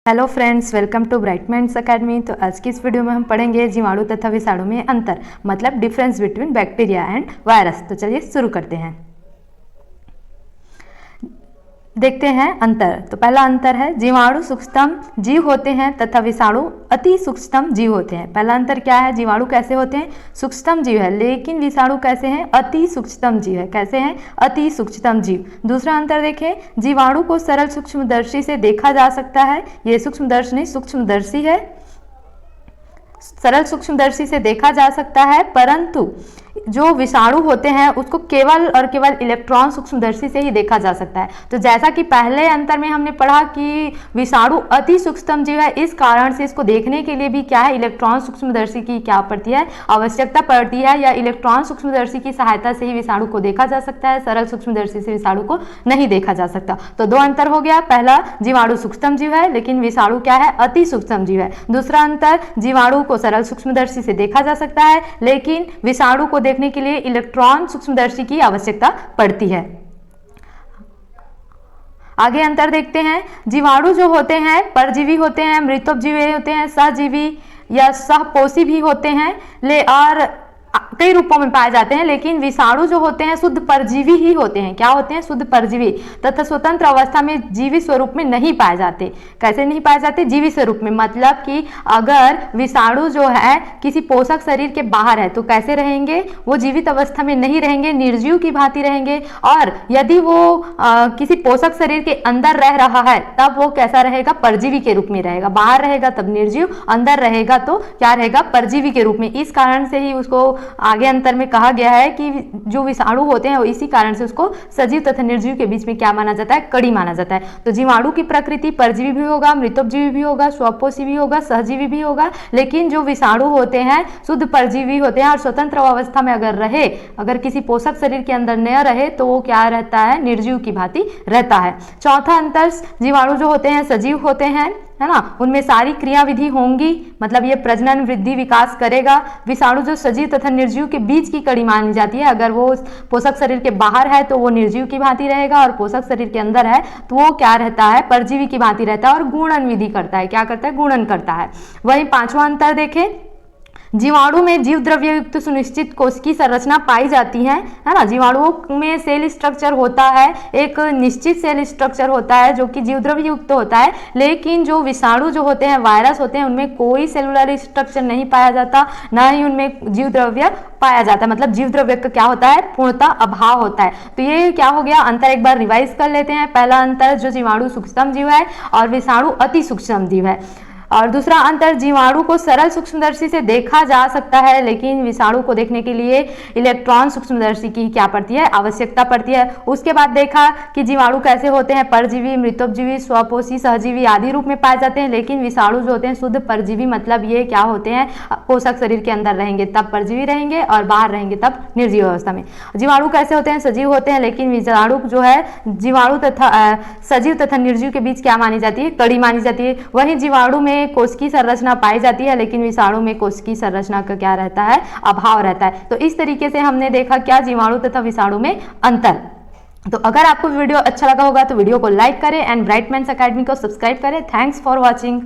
Hello friends, welcome to Bright Minds Academy. तो आज की इस वीडियो में हम पढ़ेंगे जीवाणु तथा विषाणु में अंतर, मतलब difference between bacteria and virus. तो चलिए शुरू करते हैं। देखते हैं अंतर। तो पहला अंतर है जीवाणु सूक्ष्मतम जीव होते हैं तथा विषाणु अति सूक्ष्मतम जीव होते हैं। पहला अंतर क्या है? जीवाणु कैसे होते हैं? सूक्ष्मतम जीव है, लेकिन विषाणु कैसे हैं? अति सूक्ष्मतम जीव है। कैसे हैं? अति सूक्ष्मतम जीव। दूसरा अंतर देखें, जीवाणु को सरल सूक्ष्मदर्शी से देखा जा सकता है। ये सूक्ष्मदर्शी नहीं, सूक्ष्मदर्शी है। सरल सूक्ष्मदर्शी से देखा जा सकता है, परंतु जो विषाणु होते हैं उसको केवल और केवल इलेक्ट्रॉन सूक्ष्मदर्शी से ही देखा जा सकता है। तो जैसा कि पहले अंतर में हमने पढ़ा कि विषाणु अति सूक्ष्मतम जीव है, इस कारण से इसको देखने के लिए भी क्या है, इलेक्ट्रॉन सूक्ष्मदर्शी की क्या पड़ती है, आवश्यकता पड़ती है, या इलेक्ट्रॉन सूक्ष्मदर्शी की सहायता से ही विषाणु को देखा जा सकता है। सरल सूक्ष्मदर्शी से विषाणु को नहीं देखा जा सकता। तो दो अंतर हो गया। पहला, जीवाणु सूक्ष्मतम जीव है, लेकिन विषाणु क्या है? अति सूक्ष्मतम जीव है। दूसरा अंतर, जीवाणु को सरल सूक्ष्मदर्शी से देखा जा सकता है, लेकिन विषाणु को देखने के लिए इलेक्ट्रॉन सूक्ष्मदर्शी की आवश्यकता पड़ती है। आगे अंतर देखते हैं। जीवाणु जो होते हैं परजीवी होते हैं, मृतोपजीवी होते हैं, सहजीवी या सहपोषी भी होते हैं, और कई रूपों में पाए जाते हैं। लेकिन विषाणु जो होते हैं शुद्ध परजीवी ही होते हैं। क्या होते हैं? शुद्ध परजीवी, तथा स्वतंत्र अवस्था में जीवी स्वरूप में नहीं पाए जाते। कैसे नहीं पाए जाते? जीवी स्वरूप में, मतलब कि अगर विषाणु जो है किसी पोषक शरीर के बाहर है तो कैसे रहेंगे? वो जीवित अवस्था में नहीं रहेंगे, निर्जीव की भांति रहेंगे। और यदि वो किसी पोषक शरीर के अंदर रह रहा है तब वो कैसा रहेगा? परजीवी के रूप में रहेगा। बाहर रहेगा तब निर्जीव, अंदर रहेगा तो क्या रहेगा? परजीवी के रूप में। इस कारण से ही उसको आगे अंतर में कहा गया है कि जो विषाणु होते हैं इसी कारण से उसको सजीव तथा निर्जीव के बीच में क्या माना जाता है? कड़ी माना जाता है। तो जीवाणु की प्रकृति परजीवी भी होगा, मृतोपजीवी भी होगा, स्वपोषी भी होगा, सहजीवी भी होगा। लेकिन जो विषाणु होते हैं शुद्ध परजीवी होते हैं, और स्वतंत्र अवस्था में अगर किसी पोषक शरीर के अंदर न रहे तो वो क्या रहता है? निर्जीव की भांति रहता है। चौथा अंतर, जीवाणु जो होते हैं सजीव होते हैं, है ना, उनमें सारी क्रियाविधि होंगी, मतलब ये प्रजनन वृद्धि विकास करेगा। विषाणु जो सजीव तथा निर्जीव के बीच की कड़ी मानी जाती है, अगर वो पोषक शरीर के बाहर है तो वो निर्जीव की भांति रहेगा, और पोषक शरीर के अंदर है तो वो क्या रहता है? परजीवी की भांति रहता है, और गुणन विधि करता है। क्या करता है? गुणन करता है। वहीं पांचवा अंतर देखें, जीवाणु में जीव द्रव्य युक्त सुनिश्चित कोशिकीय संरचना पाई जाती है ना। जीवाणुओं में सेल स्ट्रक्चर होता है, एक निश्चित सेल स्ट्रक्चर होता है जो कि जीव द्रव्य युक्त होता है। लेकिन जो विषाणु जो होते हैं, वायरस होते हैं, उनमें कोई सेलुलर स्ट्रक्चर नहीं पाया जाता, ना ही उनमें जीव द्रव्य पाया जाता है। मतलब जीव द्रव्य का क्या होता है? पूर्णतः अभाव होता है। तो ये क्या हो गया? अंतर एक बार रिवाइज कर लेते हैं। पहला अंतर, जो जीवाणु सूक्ष्मतम जीव है और विषाणु अति सूक्ष्म जीव है। और दूसरा अंतर, जीवाणु को सरल सूक्ष्मदर्शी से देखा जा सकता है, लेकिन विषाणु को देखने के लिए इलेक्ट्रॉन सूक्ष्मदर्शी की क्या पड़ती है? आवश्यकता पड़ती है। उसके बाद देखा कि जीवाणु कैसे होते हैं? परजीवी, मृतोपजीवी, स्वपोषी, सहजीवी आदि रूप में पाए जाते हैं। लेकिन विषाणु जो होते हैं शुद्ध परजीवी, मतलब ये क्या होते हैं? पोषक शरीर के अंदर रहेंगे तब परजीवी रहेंगे, और बाहर रहेंगे तब निर्जीव अवस्था में। जीवाणु कैसे होते हैं? सजीव होते हैं। लेकिन विषाणु जो है जीवाणु तथा सजीव तथा निर्जीव के बीच क्या मानी जाती है? कड़ी मानी जाती है। वहीं जीवाणु में कोशिकीय संरचना पाई जाती है, लेकिन विषाणु में कोशिकीय संरचना का क्या रहता है? अभाव रहता है। तो इस तरीके से हमने देखा क्या जीवाणु तथा विषाणु में अंतर। तो अगर आपको वीडियो अच्छा लगा होगा तो वीडियो को लाइक करें एंड ब्राइट माइंड्स अकेडमी को सब्सक्राइब करें। Thanks for watching.